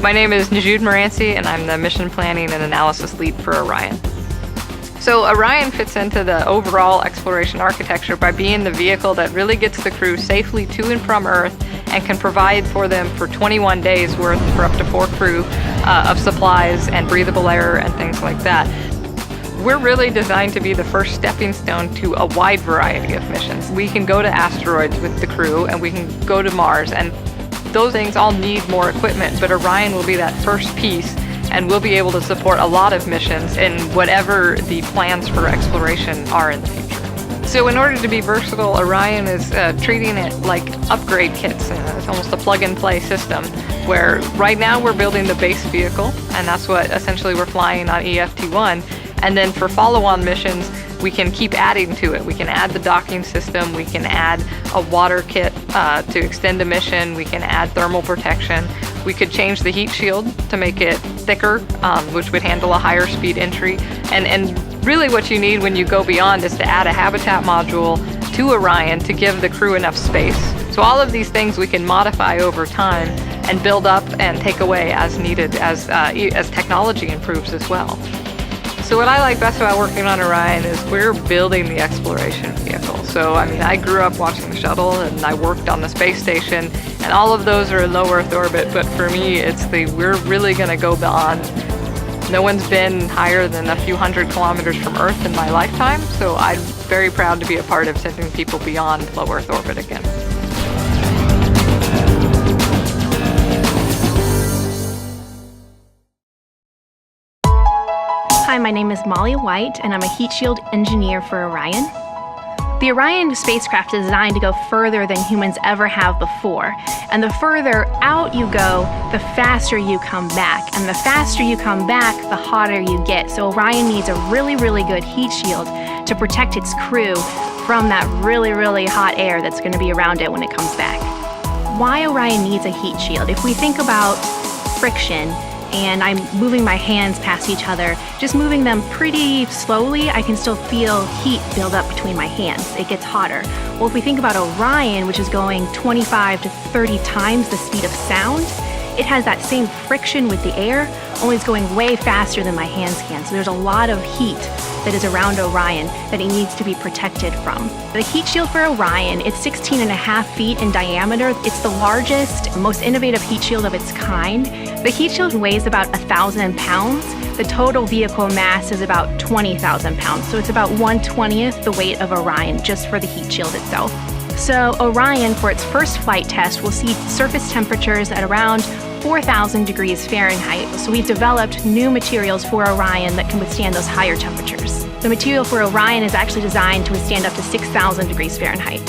My name is Najoud Moranci, and I'm the Mission Planning and Analysis Lead for Orion. So Orion fits into the overall exploration architecture by being the vehicle that really gets the crew safely to and from Earth and can provide for them for 21 days worth for up to 4 crew of supplies and breathable air and things like that. We're really designed to be the first stepping stone to a wide variety of missions. We can go to asteroids with the crew, and we can go to Mars, and those things all need more equipment, but Orion will be that first piece, and we'll be able to support a lot of missions in whatever the plans for exploration are in the future. So in order to be versatile, Orion is treating it like upgrade kits. It's almost a plug-and-play system, where right now we're building the base vehicle, and that's what essentially we're flying on EFT-1. And then for follow-on missions, we can keep adding to it. We can add the docking system, we can add a water kit to extend a mission, we can add thermal protection. We could change the heat shield to make it thicker, which would handle a higher speed entry. And really what you need when you go beyond is to add a habitat module to Orion to give the crew enough space. So all of these things we can modify over time and build up and take away as needed as technology improves as well. So what I like best about working on Orion is we're building the exploration vehicle. So I mean, I grew up watching the shuttle, and I worked on the space station, and all of those are in low Earth orbit, but for me it's we're really going to go beyond. No one's been higher than a few hundred kilometers from Earth in my lifetime, so I'm very proud to be a part of sending people beyond low Earth orbit again. Hi, my name is Molly White, and I'm a heat shield engineer for Orion. The Orion spacecraft is designed to go further than humans ever have before. And the further out you go, the faster you come back. And the faster you come back, the hotter you get. So Orion needs a really, really good heat shield to protect its crew from that really, really hot air that's going to be around it when it comes back. Why Orion needs a heat shield? If we think about friction, and I'm moving my hands past each other, just moving them pretty slowly, I can still feel heat build up between my hands. It gets hotter. Well, if we think about Orion, which is going 25 to 30 times the speed of sound, it has that same friction with the air, only it's going way faster than my hands can. So there's a lot of heat that is around Orion that it needs to be protected from. The heat shield for Orion, it's 16.5 feet in diameter. It's the largest, most innovative heat shield of its kind. The heat shield weighs about 1,000 pounds. The total vehicle mass is about 20,000 pounds. So it's about 1/20th the weight of Orion just for the heat shield itself. So Orion, for its first flight test, will see surface temperatures at around 4,000 degrees Fahrenheit. So we've developed new materials for Orion that can withstand those higher temperatures. The material for Orion is actually designed to withstand up to 6,000 degrees Fahrenheit.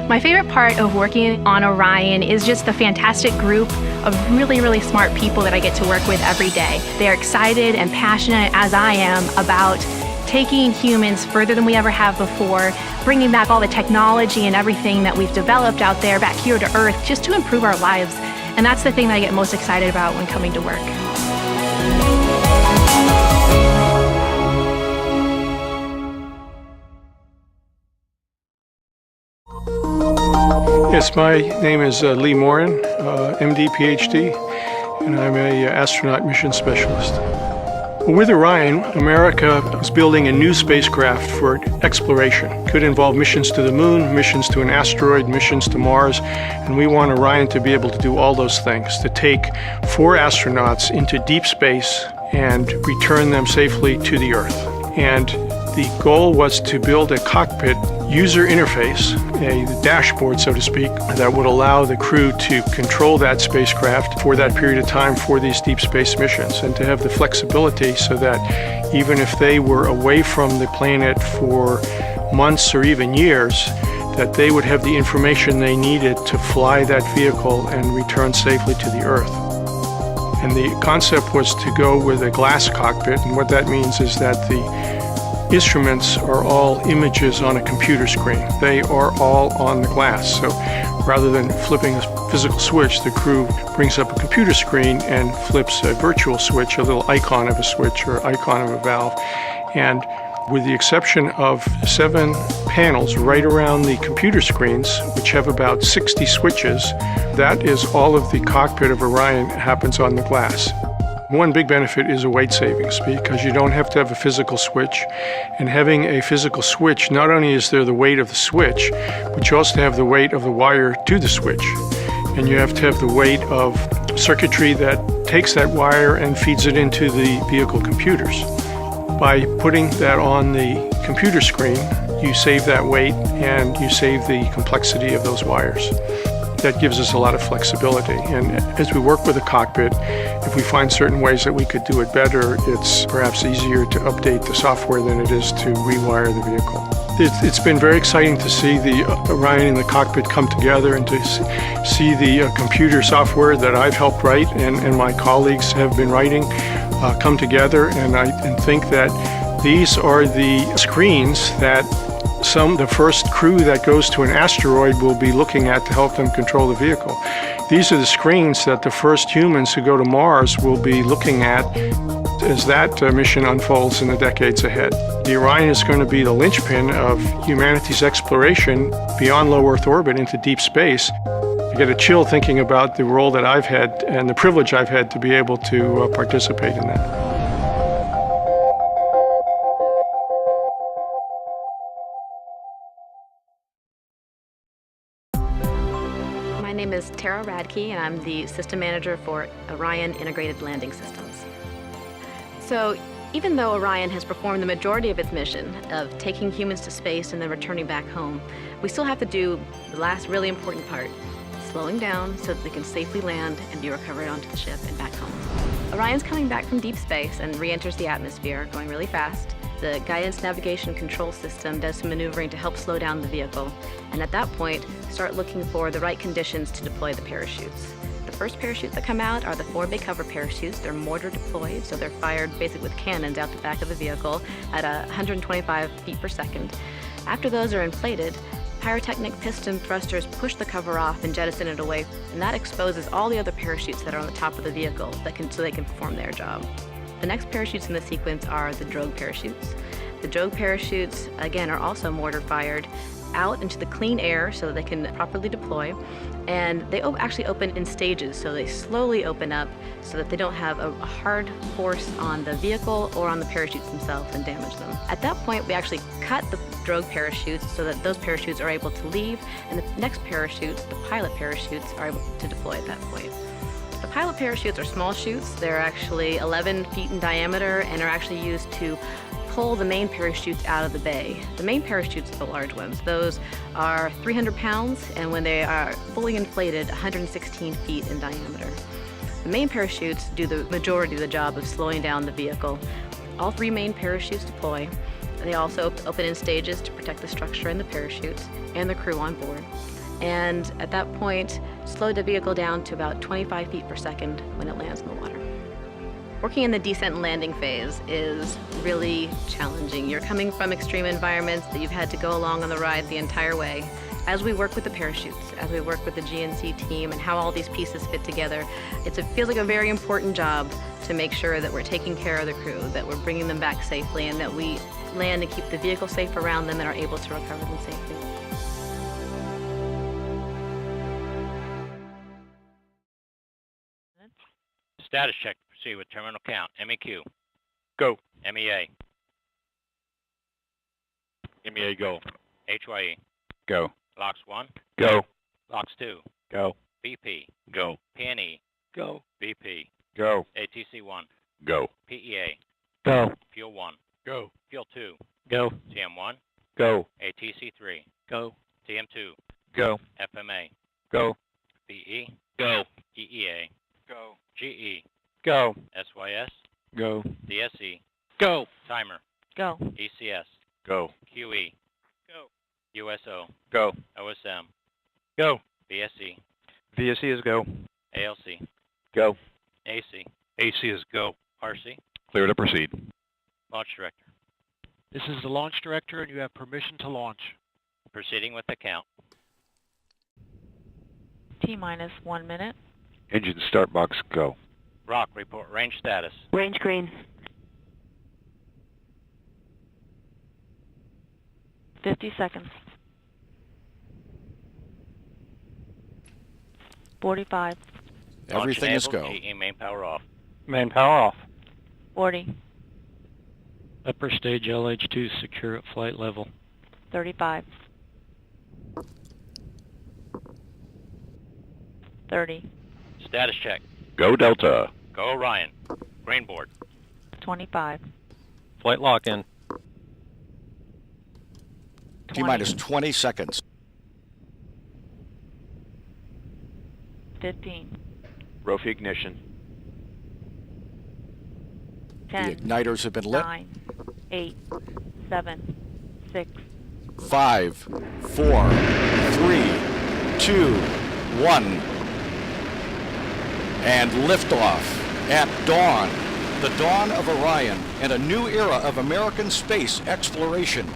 My favorite part of working on Orion is just the fantastic group of really, really smart people that I get to work with every day. They're excited and passionate, as I am, about taking humans further than we ever have before, bringing back all the technology and everything that we've developed out there back here to Earth just to improve our lives. And that's the thing that I get most excited about when coming to work. Yes, my name is Lee Morin, MD, PhD, and I'm an astronaut mission specialist. With Orion, America is building a new spacecraft for exploration. Could involve missions to the moon, missions to an asteroid, missions to Mars, and we want Orion to be able to do all those things, to take 4 astronauts into deep space and return them safely to the Earth. And the goal was to build a cockpit user interface, a dashboard, so to speak, that would allow the crew to control that spacecraft for that period of time for these deep space missions, and to have the flexibility so that even if they were away from the planet for months or even years, that they would have the information they needed to fly that vehicle and return safely to the Earth. And the concept was to go with a glass cockpit, and what that means is that the instruments are all images on a computer screen. They are all on the glass. So rather than flipping a physical switch, the crew brings up a computer screen and flips a virtual switch, a little icon of a switch or icon of a valve. And With the exception of 7 panels right around the computer screens, which have about 60 switches, that is all of the cockpit of Orion happens on the glass. One big benefit is a weight savings because you don't have to have a physical switch. And having a physical switch, not only is there the weight of the switch, but you also have the weight of the wire to the switch. And you have to have the weight of circuitry that takes that wire and feeds it into the vehicle computers. By putting that on the computer screen, you save that weight and you save the complexity of those wires. That gives us a lot of flexibility. And as we work with the cockpit, if we find certain ways that we could do it better, it's perhaps easier to update the software than it is to rewire the vehicle. It's been very exciting to see the Orion and the cockpit come together and to see the computer software that I've helped write and my colleagues have been writing come together. And think that these are the screens that the first crew that goes to an asteroid will be looking at to help them control the vehicle. These are the screens that the first humans who go to Mars will be looking at as that mission unfolds in the decades ahead. The Orion is going to be the linchpin of humanity's exploration beyond low Earth orbit into deep space. I get a chill thinking about the role that I've had and the privilege I've had to be able to participate in that. My name is Tara Radke, and I'm the System Manager for Orion Integrated Landing Systems. So, even though Orion has performed the majority of its mission of taking humans to space and then returning back home, we still have to do the last really important part, slowing down so that they can safely land and be recovered onto the ship and back home. Orion's coming back from deep space and re-enters the atmosphere, going really fast. The guidance navigation control system does some maneuvering to help slow down the vehicle, and at that point, start looking for the right conditions to deploy the parachutes. The first parachutes that come out are the 4-bay cover parachutes. They're mortar deployed, so they're fired basically with cannons out the back of the vehicle at 125 feet per second. After those are inflated, pyrotechnic piston thrusters push the cover off and jettison it away, and that exposes all the other parachutes that are on the top of the vehicle so they can perform their job. The next parachutes in the sequence are the drogue parachutes. The drogue parachutes, again, are also mortar fired out into the clean air so that they can properly deploy, and they actually open in stages, so they slowly open up so that they don't have a hard force on the vehicle or on the parachutes themselves and damage them. At that point, we actually cut the drogue parachutes so that those parachutes are able to leave, and the next parachutes, the pilot parachutes, are able to deploy at that point. The pilot parachutes are small chutes. They're actually 11 feet in diameter and are actually used to pull the main parachutes out of the bay. The main parachutes are the large ones. Those are 300 pounds, and when they are fully inflated, 116 feet in diameter. The main parachutes do the majority of the job of slowing down the vehicle. All 3 main parachutes deploy. They also open in stages to protect the structure and the parachutes and the crew on board. And at that point, slow the vehicle down to about 25 feet per second when it lands in the water. Working in the descent and landing phase is really challenging. You're coming from extreme environments that you've had to go along on the ride the entire way. As we work with the parachutes, as we work with the GNC team and how all these pieces fit together, it feels like a very important job to make sure that we're taking care of the crew, that we're bringing them back safely, and that we land and keep the vehicle safe around them and are able to recover them safely. Status check to proceed with terminal count. MEQ. Go. MEA. MEA go. HYE. Go. LOX 1. Go. LOX 2. Go. BP. Go. PNE. Go. BP. Go. ATC 1. Go. PEA. Go. Fuel 1. Go. Fuel 2. Go. TM 1. Go. ATC 3. Go. TM 2. Go. FMA. Go. BE. Go. EEA. Go. GE. Go. SYS. Go. DSE. Go. Timer. Go. ECS. Go. QE. Go. USO. Go. OSM. Go. BSE. VSE is go. ALC. Go. AC. AC is go. RC. Clear to proceed. Launch Director. This is the launch director, and you have permission to launch. Proceeding with the count. T-minus 1 minute. Engine start box go. Rock, report range status. Range green. 50 seconds. 45. Everything is go. GE main power off. Main power off. 40. Upper stage LH2 secure at flight level. 35. 30. Status check. Go Delta. Go Orion. Green board. 25. Flight lock in. 20. T-minus 20 seconds. 15. Rofi ignition. 10. The igniters have been lit. 9. 8. 7. 6. 5, 4, 3, 2, 1. And liftoff at dawn. The dawn of Orion and a new era of American space exploration.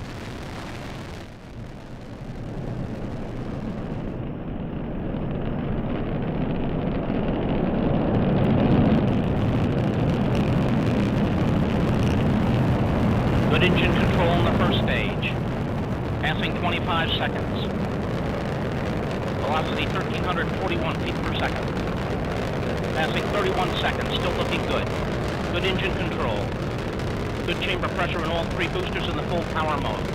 Good engine control in the first stage. Passing 25 seconds. Velocity 1,341 feet per second. Passing 31 seconds, still looking good. Good engine control. Good chamber pressure in all three boosters in the full power mode.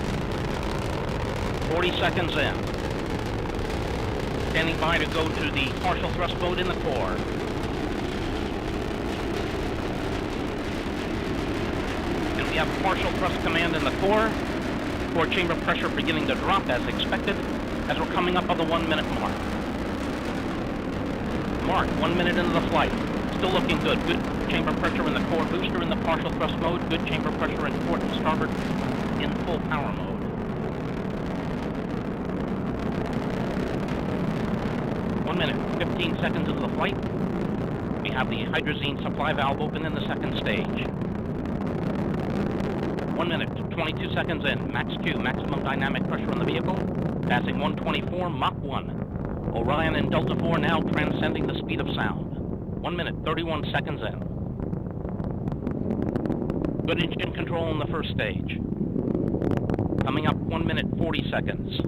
40 seconds in. Standing by to go to the partial thrust mode in the core. And we have partial thrust command in the core. Core chamber pressure beginning to drop as expected as we're coming up on the 1 minute mark. Mark, 1 minute into the flight. Still looking good. Good chamber pressure in the core booster in the partial thrust mode. Good chamber pressure in port and starboard in full power mode. One minute, 15 seconds into the flight. We have the hydrazine supply valve open in the second stage. 1 minute, 22 seconds in. Max Q, maximum dynamic pressure on the vehicle. Passing 124, Mach 1. Orion and Delta 4 now transcending the speed of sound. 1 minute, 31 seconds in. Good engine control in the first stage. Coming up 1 minute, 40 seconds.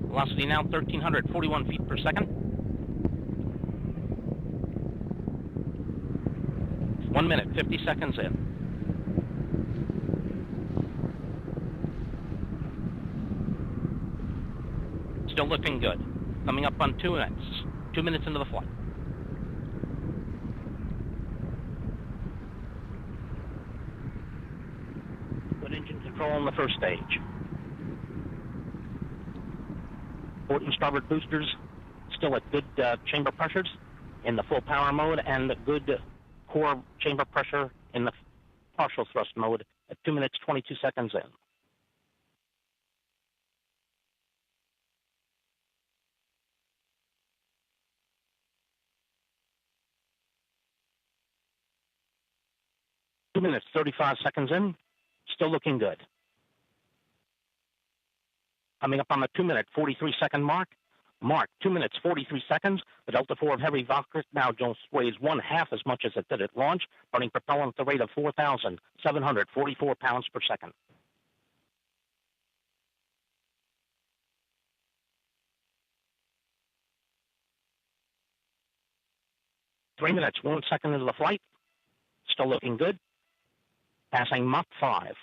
Velocity now 1,341 feet per second. 1 minute, 50 seconds in. Still looking good. Coming up on 2 minutes. 2 minutes into the flight. Good engine control in the first stage. Port and starboard boosters still at good chamber pressures in the full power mode and good core chamber pressure in the partial thrust mode at 2 minutes, 22 seconds in. Minutes, 35 seconds in, still looking good. Coming up on the 2 minute, 43 second mark. Mark, 2 minutes, 43 seconds. The Delta 4 of heavy Valkyrie now just weighs 1/2 as much as it did at launch, burning propellant at the rate of 4,744 pounds per second. Three minutes, 1 second into the flight. Still looking good. Passing Mach 5.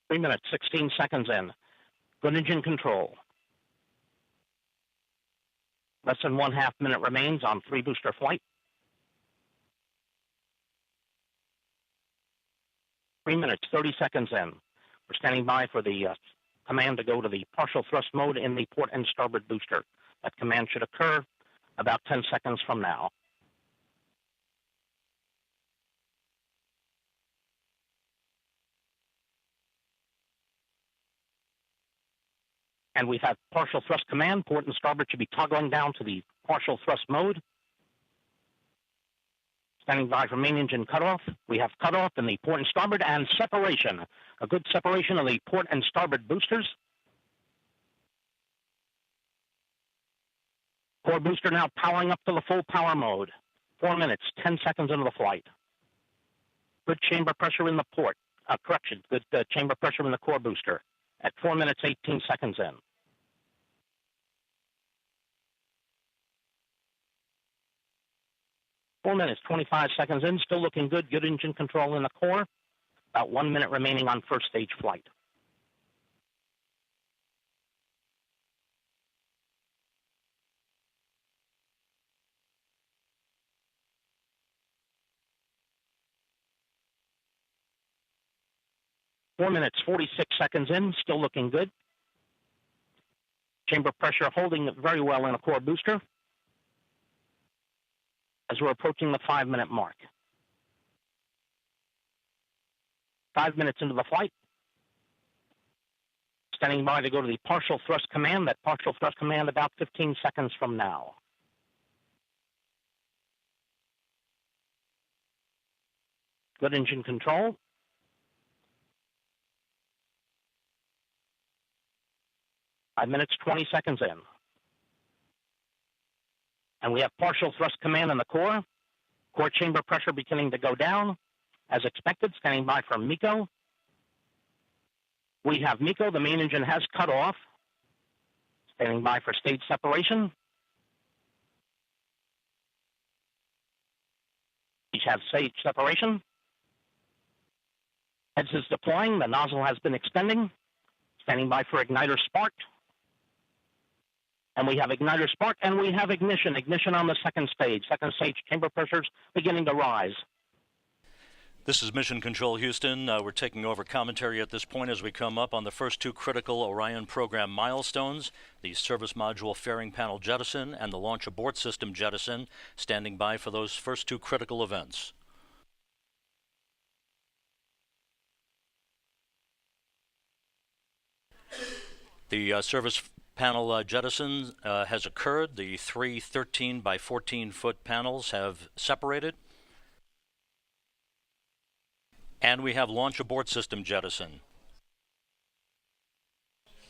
Three minutes, 16 seconds in. Good engine control. Less than 1/2 minute remains on 3 booster flight. 3 minutes, 30 seconds in. We're standing by for the command to go to the partial thrust mode in the port and starboard booster. That command should occur about 10 seconds from now. And we've had partial thrust command. Port and starboard should be toggling down to the partial thrust mode. Standing by for main engine cutoff. We have cutoff in the port and starboard and separation. A good separation of the port and starboard boosters. Core booster now powering up to the full power mode. 4 minutes, 10 seconds into the flight. Good chamber pressure in the port. Correction, good chamber pressure in the core booster at 4 minutes, 18 seconds in. Four minutes, 25 seconds in, still looking good. Good engine control in the core. About 1 minute remaining on first stage flight. Four minutes, 46 seconds in, still looking good. Chamber pressure holding very well in a core booster as we're approaching the 5 minute mark. 5 minutes into the flight. Standing by to go to the partial thrust command. That partial thrust command about 15 seconds from now. Good engine control. Five minutes, 20 seconds in. And we have partial thrust command in the core. Core chamber pressure beginning to go down. As expected, standing by for MECO. We have MECO. The main engine has cut off. Standing by for stage separation. Each have stage separation. Heads is deploying. The nozzle has been extending. Standing by for igniter spark. And we have igniter spark, and we have ignition. Ignition on the second stage. Second stage chamber pressures beginning to rise. This is Mission Control Houston. We're taking over commentary at this point as we come up on the first two critical Orion program milestones, the service module fairing panel jettison and the launch abort system jettison, standing by for those first two critical events. The service panel jettison has occurred. The three 13 by 14 foot panels have separated. And we have launch abort system jettison.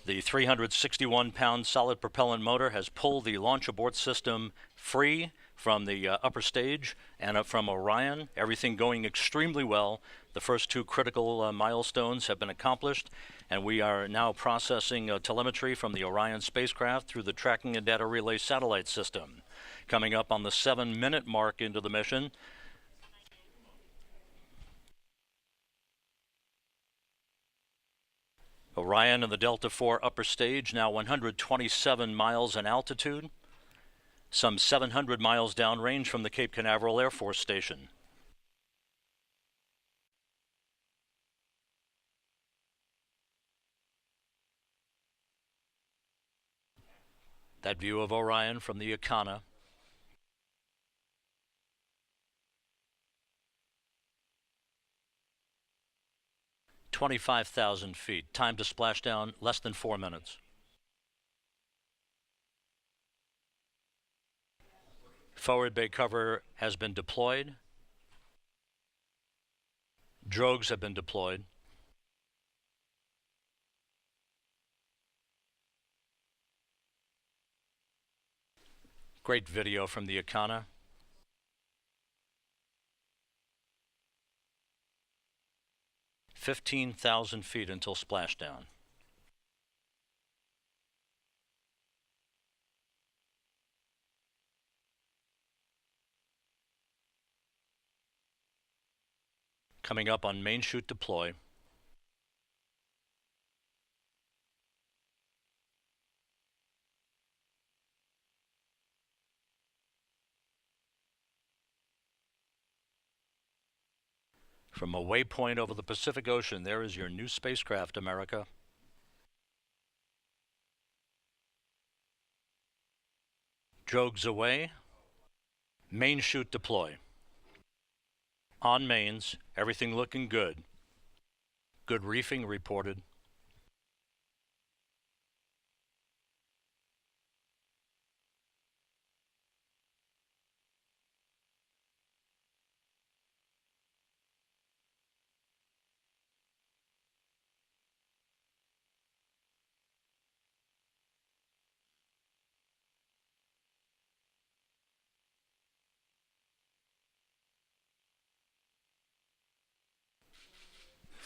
The 361-pound solid propellant motor has pulled the launch abort system free from the upper stage and from Orion. Everything going extremely well. The first two critical milestones have been accomplished, and we are now processing telemetry from the Orion spacecraft through the tracking and data relay satellite system. Coming up on the 7-minute mark into the mission, Orion and the Delta IV upper stage, now 127 miles in altitude, some 700 miles downrange from the Cape Canaveral Air Force Station. That view of Orion from the Icana. "25,000 feet. Time to splash down, less than 4 minutes. Forward bay cover has been deployed. Drogues have been deployed. Great video from the Icana. "15,000 feet until splashdown. Coming up on main chute deploy. From a waypoint over the Pacific Ocean, there is your new spacecraft, America. Drogues away. Main chute deploy. On mains, everything looking good. Good reefing reported.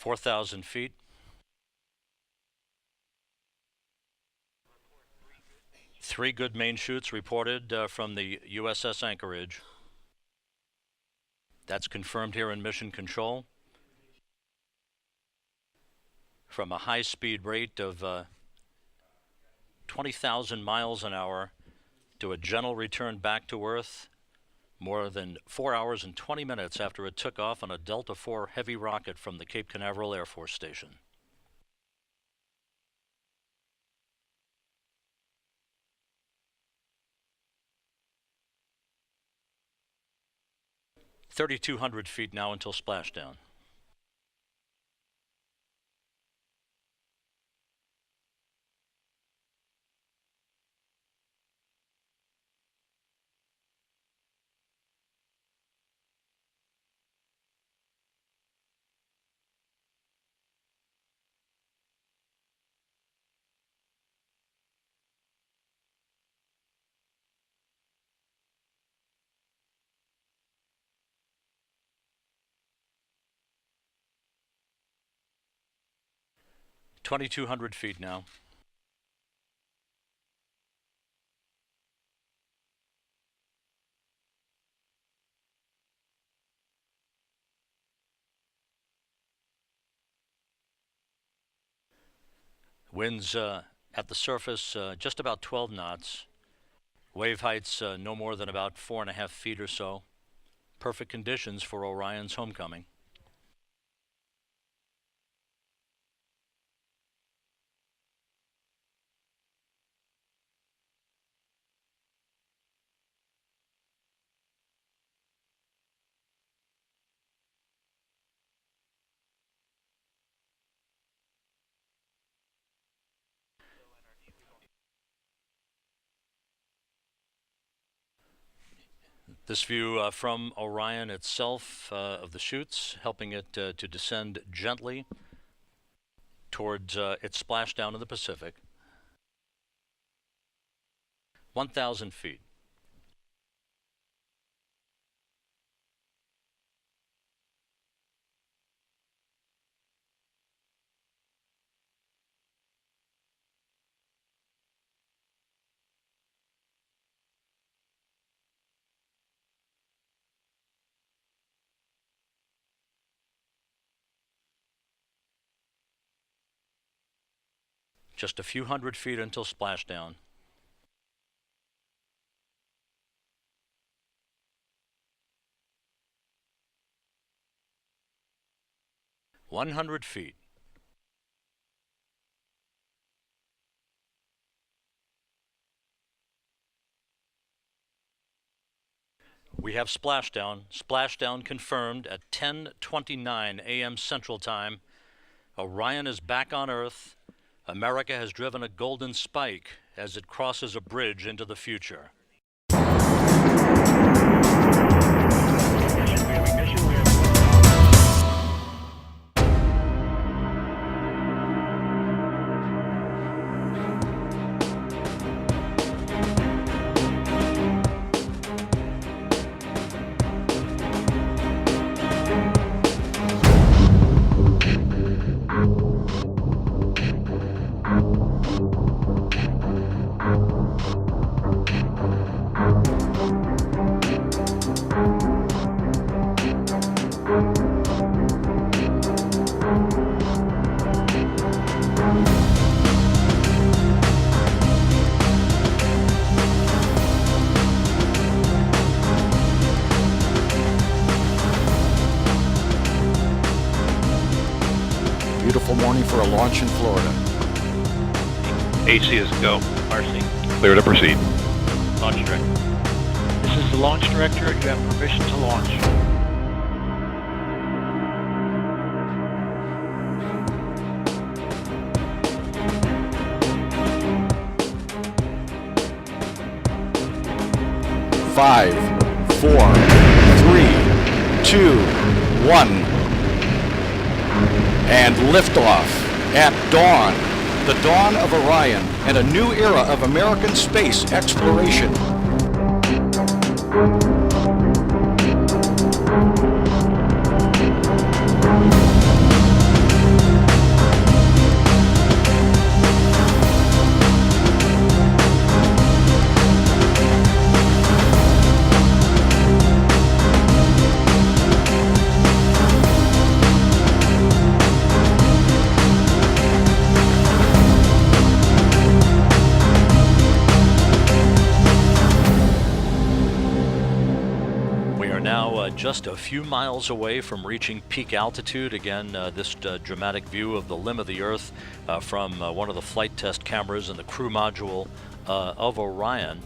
4,000 feet. Three good main chutes reported from the USS Anchorage. That's confirmed here in Mission Control. From a high-speed rate of 20,000 miles an hour to a gentle return back to Earth more than 4 hours and 20 minutes after it took off on a Delta IV heavy rocket from the Cape Canaveral Air Force Station. (3,200 feet now until splashdown). (2,200 feet now). Winds at the surface just about 12 knots. Wave heights no more than about 4.5 feet or so. Perfect conditions for Orion's homecoming. This view from Orion itself of the chutes, helping it to descend gently towards its splashdown in the Pacific. 1,000 feet. Just a few hundred feet until splashdown. (100 feet). We have splashdown. Splashdown confirmed at 10:29 a.m. Central Time. Orion is back on Earth. America has driven a golden spike as it crosses a bridge into the future. Beautiful morning for a launch in Florida. AC is go. RC. Clear to proceed. Launch director. This is the launch director, and you have permission to launch. Five, 4, 3, 2, 1. And liftoff at dawn, the dawn of Orion and a new era of American space exploration. just a few miles away from reaching peak altitude. Again, this dramatic view of the limb of the Earth from one of the flight test cameras in the crew module of Orion.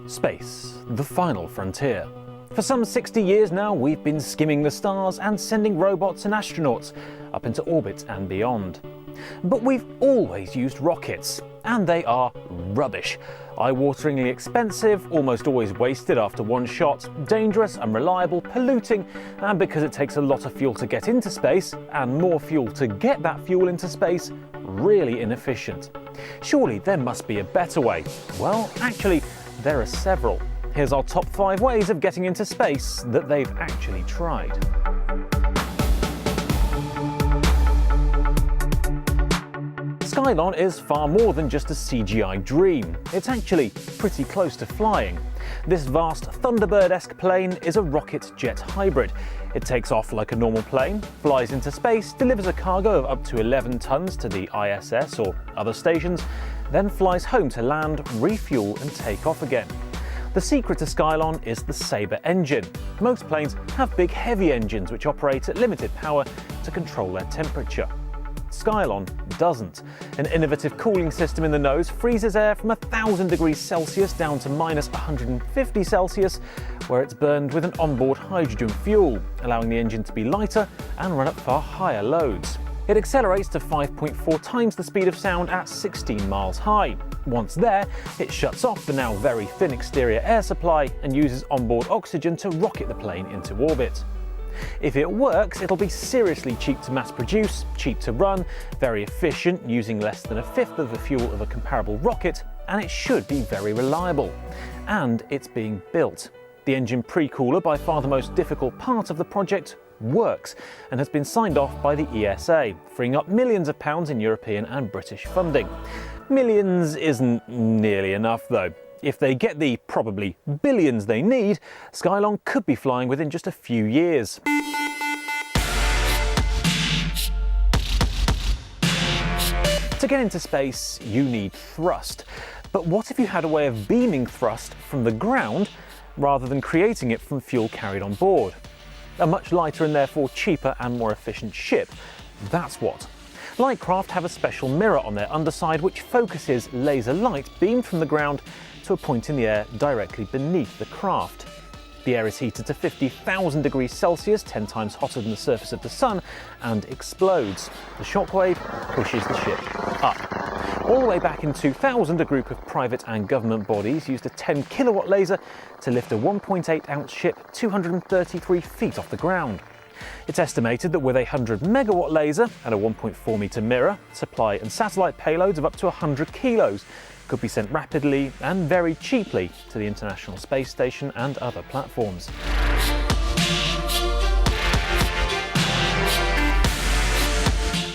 Space, the final frontier. For some 60 years now, we've been skimming the stars and sending robots and astronauts up into orbit and beyond. But we've always used rockets, and they are rubbish. Eye-wateringly expensive, almost always wasted after one shot, dangerous, unreliable, polluting, and because it takes a lot of fuel to get into space, and more fuel to get that fuel into space, really inefficient. Surely there must be a better way. Well, actually, there are several. Here's our top 5 ways of getting into space that they've actually tried. Skylon is far more than just a CGI dream. It's actually pretty close to flying. This vast Thunderbird-esque plane is a rocket-jet hybrid. It takes off like a normal plane, flies into space, delivers a cargo of up to 11 tons to the ISS or other stations, then flies home to land, refuel and take off again. The secret to Skylon is the Sabre engine. Most planes have big heavy engines which operate at limited power to control their temperature. Skylon doesn't. An innovative cooling system in the nose freezes air from 1,000 degrees Celsius down to minus 150 Celsius, where it's burned with an onboard hydrogen fuel, allowing the engine to be lighter and run at far higher loads. It accelerates to 5.4 times the speed of sound at 16 miles high. Once there, it shuts off the now very thin exterior air supply and uses onboard oxygen to rocket the plane into orbit. If it works, it'll be seriously cheap to mass produce, cheap to run, very efficient, using less than 1/5 of the fuel of a comparable rocket, and it should be very reliable. And it's being built. The engine pre-cooler, by far the most difficult part of the project, works and has been signed off by the ESA, freeing up millions of pounds in European and British funding. Millions isn't nearly enough though. If they get the probably billions they need, Skylon could be flying within just a few years. To get into space, you need thrust. But what if you had a way of beaming thrust from the ground rather than creating it from fuel carried on board? A much lighter and therefore cheaper and more efficient ship. That's what. Lightcraft have a special mirror on their underside which focuses laser light beamed from the ground to a point in the air directly beneath the craft. The air is heated to 50,000 degrees Celsius, 10 times hotter than the surface of the sun, and explodes. The shockwave pushes the ship up. All the way back in 2000, a group of private and government bodies used a 10 kilowatt laser to lift a 1.8 ounce ship 233 feet off the ground. It's estimated that with a 100 megawatt laser and a 1.4 meter mirror, supply and satellite payloads of up to 100 kilos could be sent rapidly and very cheaply to the International Space Station and other platforms.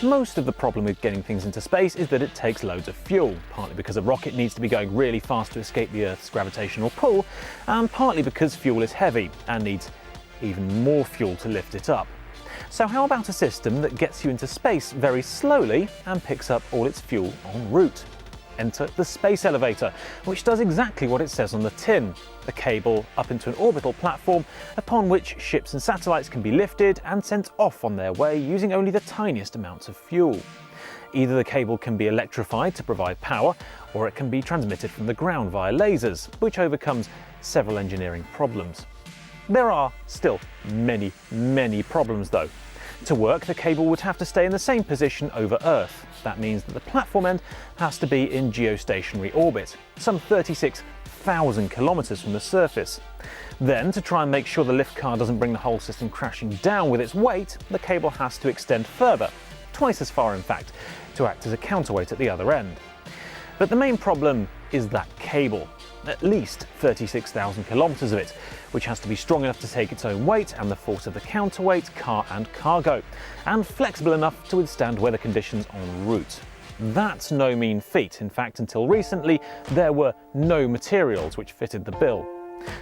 Most of the problem with getting things into space is that it takes loads of fuel, partly because a rocket needs to be going really fast to escape the Earth's gravitational pull, and partly because fuel is heavy and needs even more fuel to lift it up. So how about a system that gets you into space very slowly and picks up all its fuel en route? Enter the space elevator, which does exactly what it says on the tin. A cable up into an orbital platform upon which ships and satellites can be lifted and sent off on their way using only the tiniest amounts of fuel. Either the cable can be electrified to provide power, or it can be transmitted from the ground via lasers, which overcomes several engineering problems. There are still many problems though. To work, the cable would have to stay in the same position over Earth. That means that the platform end has to be in geostationary orbit, some 36,000 kilometers from the surface. Then, to try and make sure the lift car doesn't bring the whole system crashing down with its weight, the cable has to extend further, twice as far in fact, to act as a counterweight at the other end. But the main problem is that cable. At least 36,000 kilometers of it, which has to be strong enough to take its own weight and the force of the counterweight, car and cargo, and flexible enough to withstand weather conditions en route. That's no mean feat. In fact, until recently, there were no materials which fitted the bill.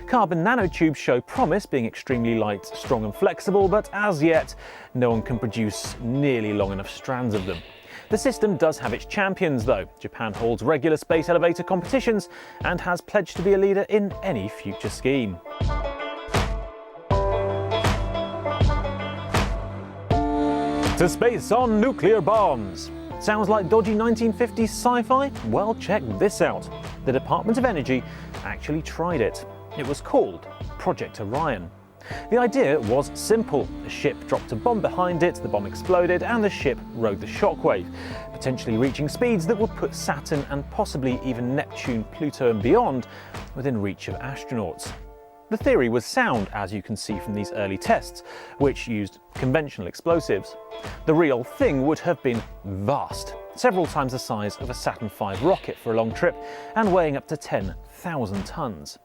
Carbon nanotubes show promise, being extremely light, strong and flexible, but as yet, no one can produce nearly long enough strands of them. The system does have its champions though. Japan holds regular space elevator competitions and has pledged to be a leader in any future scheme. To space on nuclear bombs. Sounds like dodgy 1950s sci-fi? Well, check this out. The Department of Energy actually tried it. It was called Project Orion. The idea was simple. A ship dropped a bomb behind it, the bomb exploded, and the ship rode the shockwave, potentially reaching speeds that would put Saturn and possibly even Neptune, Pluto and beyond within reach of astronauts. The theory was sound, as you can see from these early tests, which used conventional explosives. The real thing would have been vast, several times the size of a Saturn V rocket for a long trip, and weighing up to 10,000 tons.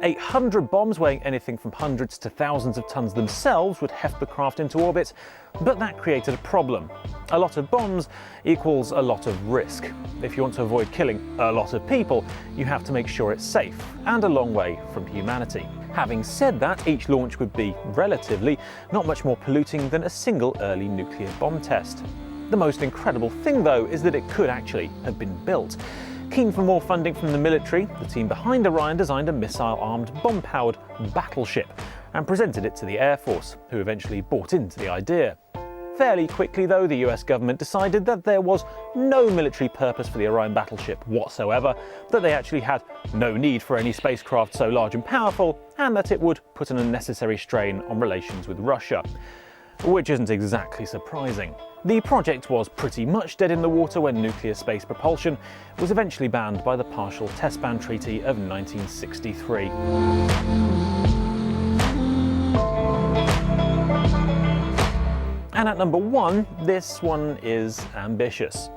800 bombs weighing anything from hundreds to thousands of tons themselves would heft the craft into orbit, but that created a problem. A lot of bombs equals a lot of risk. If you want to avoid killing a lot of people, you have to make sure it's safe and a long way from humanity. Having said that, each launch would be, relatively, not much more polluting than a single early nuclear bomb test. The most incredible thing though is that it could actually have been built. Keen for more funding from the military, the team behind Orion designed a missile-armed, bomb-powered battleship and presented it to the Air Force, who eventually bought into the idea. Fairly quickly though, the US government decided that there was no military purpose for the Orion battleship whatsoever, that they actually had no need for any spacecraft so large and powerful, and that it would put an unnecessary strain on relations with Russia. Which isn't exactly surprising. The project was pretty much dead in the water when nuclear space propulsion was eventually banned by the Partial Test Ban Treaty of 1963. And at number 1, this one is ambitious.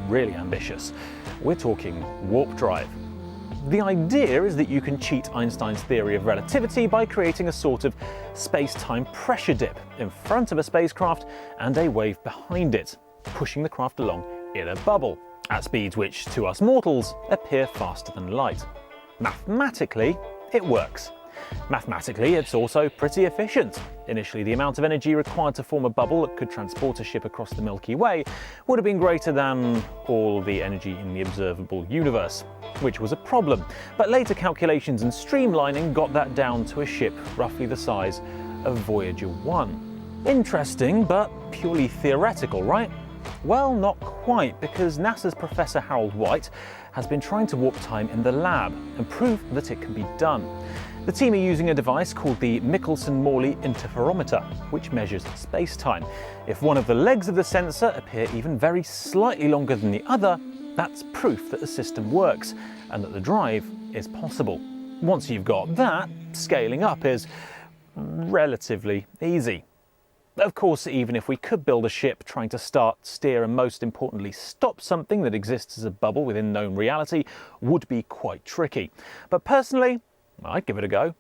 Really ambitious. We're talking warp drive. The idea is that you can cheat Einstein's theory of relativity by creating a sort of space-time pressure dip in front of a spacecraft and a wave behind it, pushing the craft along in a bubble, at speeds which, to us mortals, appear faster than light. Mathematically, it works. Mathematically, it's also pretty efficient. Initially, the amount of energy required to form a bubble that could transport a ship across the Milky Way would have been greater than all the energy in the observable universe, which was a problem. But later calculations and streamlining got that down to a ship roughly the size of Voyager 1. Interesting, but purely theoretical, right? Well, not quite, because NASA's Professor Harold White has been trying to warp time in the lab and prove that it can be done. The team are using a device called the Michelson-Morley interferometer, which measures space-time. If one of the legs of the sensor appear even very slightly longer than the other, that's proof that the system works and that the drive is possible. Once you've got that, scaling up is relatively easy. Of course, even if we could build a ship trying to start, steer and most importantly stop something that exists as a bubble within known reality would be quite tricky. But personally, I'd give it a go.